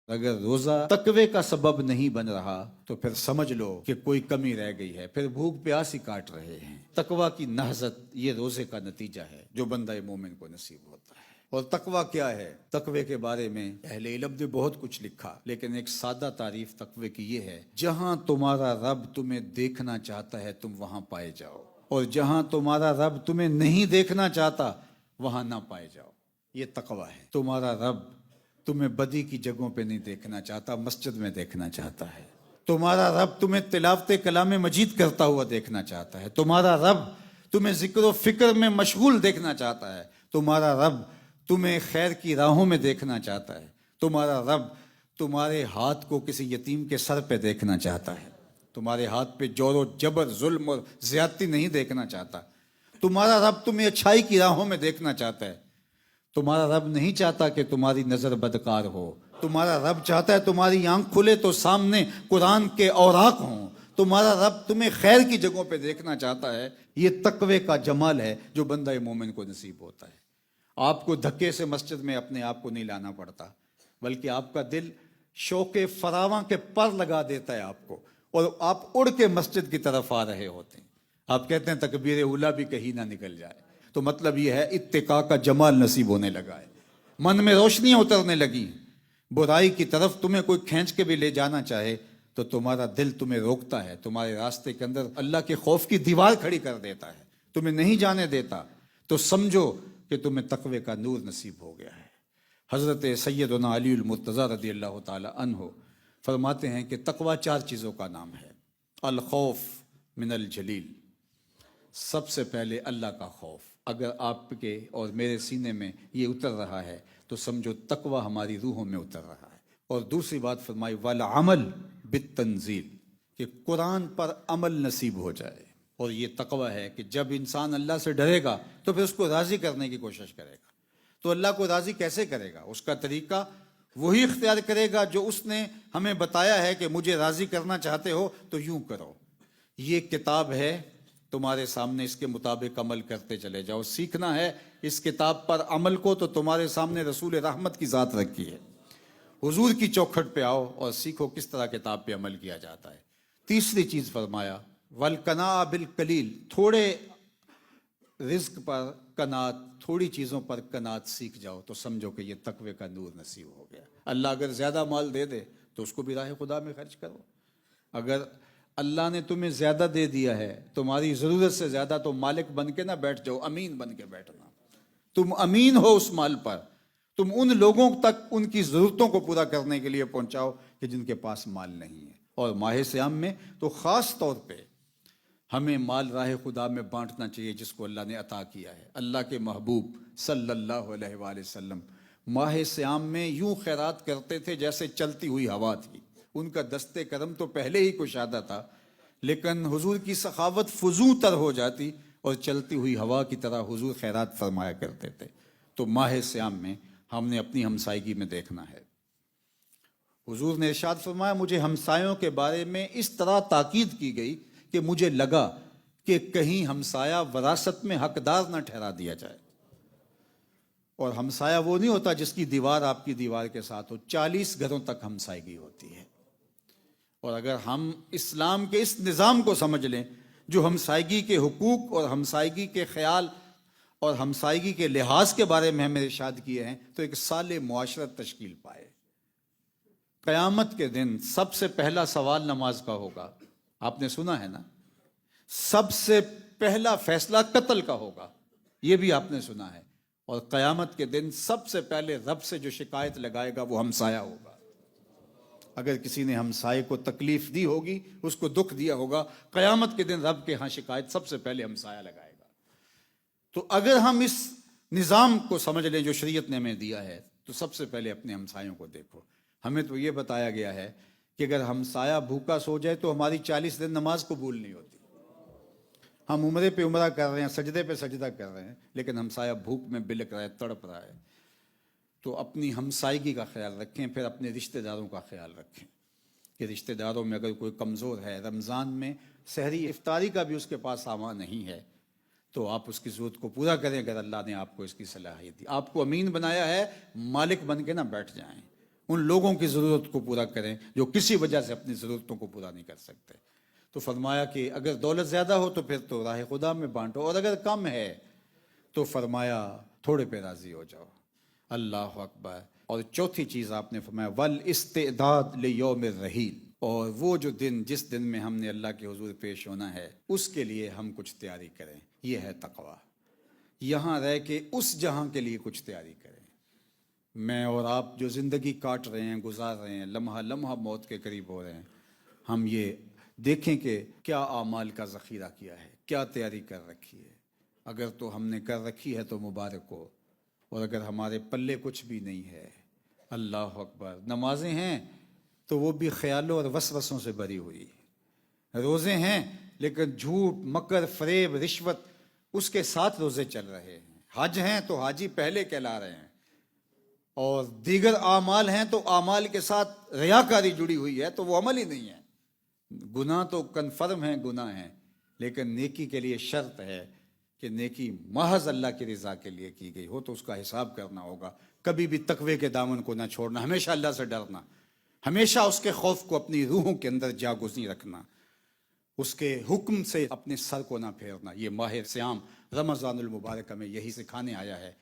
اگر روزہ تقوی کا سبب نہیں بن رہا تو پھر سمجھ لو کہ کوئی کمی رہ گئی ہے، پھر بھوک پیاس ہی کاٹ رہے ہیں۔ تقوی کی نہضت یہ روزے کا نتیجہ ہے جو بندہ مومن کو نصیب ہوتا ہے۔ اور تقوی کیا ہے؟ تقوی کے بارے میں اہل علم نے بہت کچھ لکھا، لیکن ایک سادہ تعریف تقوی کی یہ ہے: جہاں تمہارا رب تمہیں دیکھنا چاہتا ہے تم وہاں پائے جاؤ، اور جہاں تمہارا رب تمہیں نہیں دیکھنا چاہتا وہاں نہ پائے جاؤ۔ یہ تقوی ہے۔ تمہارا رب تمہیں بدی کی جگہوں پہ نہیں دیکھنا چاہتا، مسجد میں دیکھنا چاہتا ہے۔ تمہارا رب تمہیں تلاوت کلام مجید کرتا ہوا دیکھنا چاہتا ہے۔ تمہارا رب تمہیں ذکر و فکر میں مشغول دیکھنا چاہتا ہے۔ تمہارا رب تمہیں خیر کی راہوں میں دیکھنا چاہتا ہے۔ تمہارا رب تمہارے ہاتھ کو کسی یتیم کے سر پہ دیکھنا چاہتا ہے۔ تمہارے ہاتھ پہ جور و جبر، ظلم اور زیادتی نہیں دیکھنا چاہتا۔ تمہارا رب تمہیں اچھائی کی راہوں میں دیکھنا چاہتا ہے۔ تمہارا رب نہیں چاہتا کہ تمہاری نظر بدکار ہو۔ تمہارا رب چاہتا ہے تمہاری آنکھ کھلے تو سامنے قرآن کے اوراق ہوں۔ تمہارا رب تمہیں خیر کی جگہوں پہ دیکھنا چاہتا ہے۔ یہ تقوی کا جمال ہے جو بندہ مومن کو نصیب ہوتا ہے۔ آپ کو دھکے سے مسجد میں اپنے آپ کو نہیں لانا پڑتا، بلکہ آپ کا دل شوق فراواں کے پر لگا دیتا ہے آپ کو، اور آپ اڑ کے مسجد کی طرف آ رہے ہوتے ہیں۔ آپ کہتے ہیں تکبیر اولیٰ بھی کہیں نہ نکل جائے، تو مطلب یہ ہے اتقاء کا جمال نصیب ہونے لگا ہے، من میں روشنیاں اترنے لگی۔ برائی کی طرف تمہیں کوئی کھینچ کے بھی لے جانا چاہے تو تمہارا دل تمہیں روکتا ہے، تمہارے راستے کے اندر اللہ کے خوف کی دیوار کھڑی کر دیتا ہے، تمہیں نہیں جانے دیتا۔ تو سمجھو کہ تمہیں تقوی کا نور نصیب ہو گیا ہے۔ حضرت سیدنا علی المرتضیٰ رضی اللہ تعالی عنہ فرماتے ہیں کہ تقوی 4 چیزوں کا نام ہے۔ الخوف من الجلیل، سب سے پہلے اللہ کا خوف۔ اگر آپ کے اور میرے سینے میں یہ اتر رہا ہے تو سمجھو تقوی ہماری روحوں میں اتر رہا ہے۔ اور دوسری بات فرمائی والعمل بالتنزیل، کہ قرآن پر عمل نصیب ہو جائے۔ اور یہ تقوی ہے کہ جب انسان اللہ سے ڈرے گا تو پھر اس کو راضی کرنے کی کوشش کرے گا۔ تو اللہ کو راضی کیسے کرے گا؟ اس کا طریقہ وہی اختیار کرے گا جو اس نے ہمیں بتایا ہے کہ مجھے راضی کرنا چاہتے ہو تو یوں کرو۔ یہ کتاب ہے تمہارے سامنے، اس کے مطابق عمل کرتے چلے جاؤ۔ سیکھنا ہے اس کتاب پر عمل کو تو تمہارے سامنے رسول رحمت کی ذات رکھی ہے۔ حضور کی چوکھٹ پہ آؤ اور سیکھو کس طرح کتاب پہ عمل کیا جاتا ہے۔ تیسری چیز فرمایا والقناع بالقلیل، تھوڑے رزق پر قناعت، تھوڑی چیزوں پر قناعت سیکھ جاؤ تو سمجھو کہ یہ تقوی کا نور نصیب ہو گیا۔ اللہ اگر زیادہ مال دے دے تو اس کو بھی راہ خدا میں خرچ کرو۔ اگر اللہ نے تمہیں زیادہ دے دیا ہے، تمہاری ضرورت سے زیادہ، تو مالک بن کے نہ بیٹھ جاؤ، امین بن کے بیٹھنا۔ تم امین ہو اس مال پر، تم ان لوگوں تک ان کی ضرورتوں کو پورا کرنے کے لیے پہنچاؤ کہ جن کے پاس مال نہیں ہے۔ اور ماہ صیام میں تو خاص طور پہ ہمیں مال راہ خدا میں بانٹنا چاہیے جس کو اللہ نے عطا کیا ہے۔ اللہ کے محبوب صلی اللہ علیہ وآلہ وسلم ماہ صیام میں یوں خیرات کرتے تھے جیسے چلتی ہوئی ہوا تھی۔ ان کا دست کرم تو پہلے ہی کشادہ تھا، لیکن حضور کی سخاوت فزوں تر ہو جاتی اور چلتی ہوئی ہوا کی طرح حضور خیرات فرمایا کرتے تھے۔ تو ماہ صیام میں ہم نے اپنی ہمسائیگی میں دیکھنا ہے۔ حضور نے ارشاد فرمایا مجھے ہمسایوں کے بارے میں اس طرح تاکید کی گئی کہ مجھے لگا کہ کہیں ہمسایہ وراثت میں حقدار نہ ٹھہرا دیا جائے۔ اور ہمسایہ وہ نہیں ہوتا جس کی دیوار آپ کی دیوار کے ساتھ ہو، 40 گھروں تک ہمسائیگی ہوتی ہے۔ اور اگر ہم اسلام کے اس نظام کو سمجھ لیں جو ہمسائیگی کے حقوق اور ہمسائیگی کے خیال اور ہمسائیگی کے لحاظ کے بارے میں ہمیں ارشاد کیے ہیں، تو ایک صالح معاشرت تشکیل پائے۔ قیامت کے دن سب سے پہلا سوال نماز کا ہوگا، آپ نے سنا ہے نا؟ سب سے پہلا فیصلہ قتل کا ہوگا، یہ بھی آپ نے سنا ہے۔ اور قیامت کے دن سب سے پہلے رب سے جو شکایت لگائے گا وہ ہمسایہ ہوگا۔ اگر کسی نے ہمسائے کو تکلیف دی ہوگی، اس کو دکھ دیا ہوگا، قیامت کے دن رب کے ہاں شکایت سب سے پہلے ہمسایہ لگائے گا۔ تو اگر ہم اس نظام کو سمجھ لیں جو شریعت نے ہمیں دیا ہے تو سب سے پہلے اپنے ہمسایوں کو دیکھو۔ ہمیں تو یہ بتایا گیا ہے کہ اگر ہمسایہ بھوکا سو جائے تو ہماری 40 دن نماز قبول نہیں ہوتی۔ ہم عمرے پہ عمرہ کر رہے ہیں، سجدے پہ سجدہ کر رہے ہیں، لیکن ہمسایہ بھوک میں بلک رہا ہے، تڑپ رہا ہے۔ تو اپنی ہمسائیگی کا خیال رکھیں، پھر اپنے رشتہ داروں کا خیال رکھیں کہ رشتہ داروں میں اگر کوئی کمزور ہے، رمضان میں سحری افطاری کا بھی اس کے پاس سامان نہیں ہے، تو آپ اس کی ضرورت کو پورا کریں اگر اللہ نے آپ کو اس کی صلاحیت دی۔ آپ کو امین بنایا ہے، مالک بن کے نہ بیٹھ جائیں۔ ان لوگوں کی ضرورت کو پورا کریں جو کسی وجہ سے اپنی ضرورتوں کو پورا نہیں کر سکتے. تو فرمایا کہ اگر دولت زیادہ ہو تو پھر تو راہ خدا میں بانٹو، اور اگر کم ہے تو فرمایا تھوڑے پہ راضی ہو جاؤ. اللہ اکبر. اور چوتھی چیز آپ نے فرمایا والاستعداد لیوم الرحیل، اور وہ جو دن جس دن میں ہم نے اللہ کے حضور پیش ہونا ہے اس کے لیے ہم کچھ تیاری کریں. یہ ہے تقویٰ. یہاں رہ کے اس جہاں کے لیے کچھ تیاری کریں. میں اور آپ جو زندگی کاٹ رہے ہیں، گزار رہے ہیں، لمحہ لمحہ موت کے قریب ہو رہے ہیں، ہم یہ دیکھیں کہ کیا اعمال کا ذخیرہ کیا ہے، کیا تیاری کر رکھی ہے. اگر تو ہم نے کر رکھی ہے تو مبارک ہو، اور اگر ہمارے پلے کچھ بھی نہیں ہے، اللہ اکبر. نمازیں ہیں تو وہ بھی خیالوں اور وسوسوں سے بری ہوئی. روزے ہیں لیکن جھوٹ، مکر، فریب، رشوت اس کے ساتھ روزے چل رہے ہیں. حج ہیں تو حاجی پہلے کہلا رہے ہیں، اور دیگر اعمال ہیں تو اعمال کے ساتھ ریاکاری جڑی ہوئی ہے تو وہ عمل ہی نہیں ہے. گناہ تو کنفرم ہیں، گناہ ہیں، لیکن نیکی کے لیے شرط ہے کہ نیکی محض اللہ کی رضا کے لیے کی گئی ہو تو اس کا حساب کرنا ہوگا. کبھی بھی تقوی کے دامن کو نہ چھوڑنا، ہمیشہ اللہ سے ڈرنا، ہمیشہ اس کے خوف کو اپنی روحوں کے اندر جاگزیں رکھنا، اس کے حکم سے اپنے سر کو نہ پھیرنا. یہ ماہ صیام رمضان المبارک میں یہی سکھانے آیا ہے